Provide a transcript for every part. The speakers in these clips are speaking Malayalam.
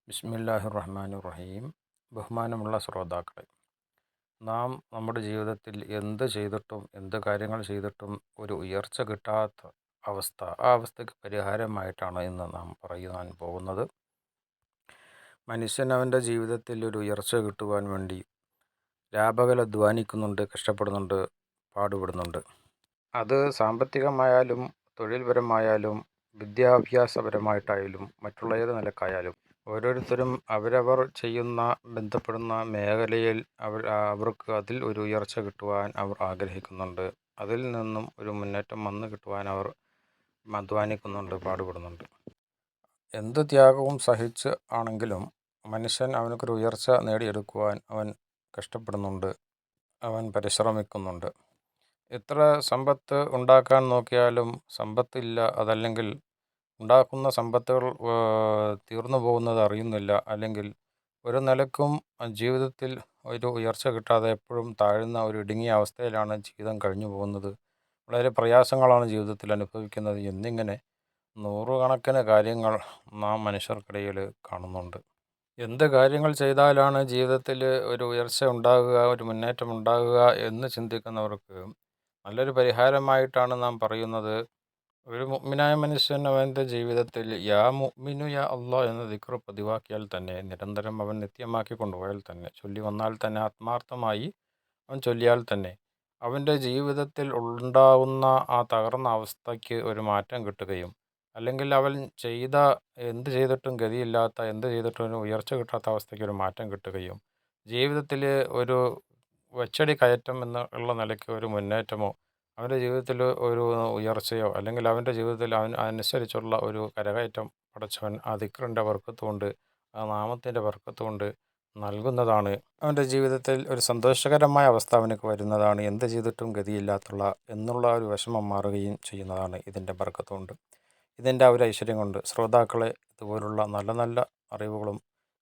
ബിസ്മില്ലാഹിർ റഹ്മാനിർ റഹീം. ബഹുമാനമുള്ള ശ്രോതാക്കളെ, നാം നമ്മുടെ ജീവിതത്തിൽ എന്ത് ചെയ്തിട്ടും എന്ത് കാര്യങ്ങൾ ചെയ്തിട്ടും ഒരു ഉയർച്ച കിട്ടാത്ത അവസ്ഥ, ആ അവസ്ഥയ്ക്ക് പരിഹാരമായിട്ടാണ് ഇന്ന് നാം പറയുവാൻ പോകുന്നത്. മനുഷ്യൻ അവൻ്റെ ജീവിതത്തിൽ ഒരു ഉയർച്ച കിട്ടുവാൻ വേണ്ടി രാപകൽ അധ്വാനിക്കുന്നുണ്ട്, കഷ്ടപ്പെടുന്നുണ്ട്, പാടുപെടുന്നുണ്ട്. അത് സാമ്പത്തികമായാലും തൊഴിൽപരമായാലും വിദ്യാഭ്യാസപരമായിട്ടായാലും മറ്റുള്ള ഏത് നിലക്കായാലും ഓരോരുത്തരും അവരവർ ചെയ്യുന്ന ബന്ധപ്പെടുന്ന മേഖലയിൽ അവർക്ക് അതിൽ ഒരു ഉയർച്ച കിട്ടുവാൻ അവർ ആഗ്രഹിക്കുന്നുണ്ട്. അതിൽ നിന്നും ഒരു മുന്നേറ്റം വന്നു കിട്ടുവാൻ അവർ അധ്വാനിക്കുന്നുണ്ട്, പാടുപെടുന്നുണ്ട്. എന്ത് ത്യാഗവും സഹിച്ച് ആണെങ്കിലും മനുഷ്യൻ അവനൊരു ഉയർച്ച നേടിയെടുക്കുവാൻ അവൻ കഷ്ടപ്പെടുന്നുണ്ട്, അവൻ പരിശ്രമിക്കുന്നുണ്ട്. എത്ര സമ്പത്ത് ഉണ്ടാക്കാൻ നോക്കിയാലും സമ്പത്തില്ല, അതല്ലെങ്കിൽ ഉണ്ടാക്കുന്ന സമ്പത്തുകൾ തീർന്നു പോകുന്നത് അറിയുന്നില്ല. അല്ലെങ്കിൽ ഒരു നിലക്കും ജീവിതത്തിൽ ഒരു ഉയർച്ച കിട്ടാതെ എപ്പോഴും താഴ്ന്ന ഒരു ഇടുങ്ങിയ അവസ്ഥയിലാണ് ജീവിതം കഴിഞ്ഞു പോകുന്നത്. വളരെ പ്രയാസങ്ങളാണ് ജീവിതത്തിൽ അനുഭവിക്കുന്നത്. എന്നിങ്ങനെ നൂറുകണക്കിന് കാര്യങ്ങൾ നാം മനുഷ്യർക്കിടയിൽ കാണുന്നുണ്ട്. എന്ത് കാര്യങ്ങൾ ചെയ്താലാണ് ജീവിതത്തിൽ ഒരു ഉയർച്ച ഉണ്ടാകുക, ഒരു മുന്നേറ്റം ഉണ്ടാകുക എന്ന് ചിന്തിക്കുന്നവർക്ക് നല്ലൊരു പരിഹാരമായിട്ടാണ് നാം പറയുന്നത്. ഒരു മുഅ്മിനായ മനുഷ്യൻ അവൻ്റെ ജീവിതത്തിൽ യാ മുഅ്മിനു യാ അല്ലാഹ് എന്ന ദിക്ർ പതിവാക്കിയാൽ തന്നെ, നിരന്തരം അവൻ നിത്യമാക്കി കൊണ്ടുപോയാൽ തന്നെ, ചൊല്ലി വന്നാൽ തന്നെ, ആത്മാർത്ഥമായി അവൻ ചൊല്ലിയാൽ തന്നെ അവൻ്റെ ജീവിതത്തിൽ ഉണ്ടാവുന്ന ആ തകർന്ന അവസ്ഥയ്ക്ക് ഒരു മാറ്റം കിട്ടുകയും, അല്ലെങ്കിൽ അവൻ എന്ത് ചെയ്തിട്ടും ഗതിയില്ലാത്ത, എന്ത് ചെയ്തിട്ടും ഒരു ഉയർച്ച കിട്ടാത്ത അവസ്ഥയ്ക്ക് ഒരു മാറ്റം കിട്ടുകയും, ജീവിതത്തിൽ ഒരു വെച്ചടി കയറ്റം എന്നുള്ള നിലയ്ക്ക് ഒരു മുന്നേറ്റമോ, അവൻ്റെ ജീവിതത്തിൽ ഒരു ഉയർച്ചയോ, അല്ലെങ്കിൽ അവൻ്റെ ജീവിതത്തിൽ അനുസരിച്ചുള്ള ഒരു കരകയറ്റം പടച്ചവൻ ആ ദിക്റിൻ്റെ ബർക്കത്ത് കൊണ്ട്, ആ നാമത്തിൻ്റെ ബർക്കത്ത് കൊണ്ട് നൽകുന്നതാണ്. അവൻ്റെ ജീവിതത്തിൽ ഒരു സന്തോഷകരമായ അവസ്ഥ അവനക്ക് വരുന്നതാണ്. എന്ത് ചെയ്തിട്ടും ഗതിയില്ലാത്തുള്ള എന്നുള്ള ഒരു വിഷമം മാറുകയും ചെയ്യുന്നതാണ് ഇതിൻ്റെ ബർക്കത്ത് കൊണ്ട്, ഇതിൻ്റെ ആ ഒരു ഐശ്വര്യം കൊണ്ട്. ശ്രോതാക്കളെ, ഇതുപോലുള്ള നല്ല നല്ല അറിവുകളും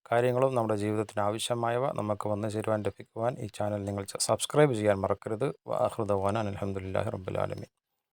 കാര്യങ്ങളും നമ്മുടെ ജീവിതത്തിന് ആവശ്യമായവ നമുക്ക് വന്നു ചേരുവാൻ ലഭിക്കുവാൻ ഈ ചാനൽ നിങ്ങൾ സബ്സ്ക്രൈബ് ചെയ്യാൻ മറക്കരുത്. വആഖിറു ദഅ്വാനാ അൽഹംദുലില്ലാഹി റബ്ബിൽ ആലമീൻ.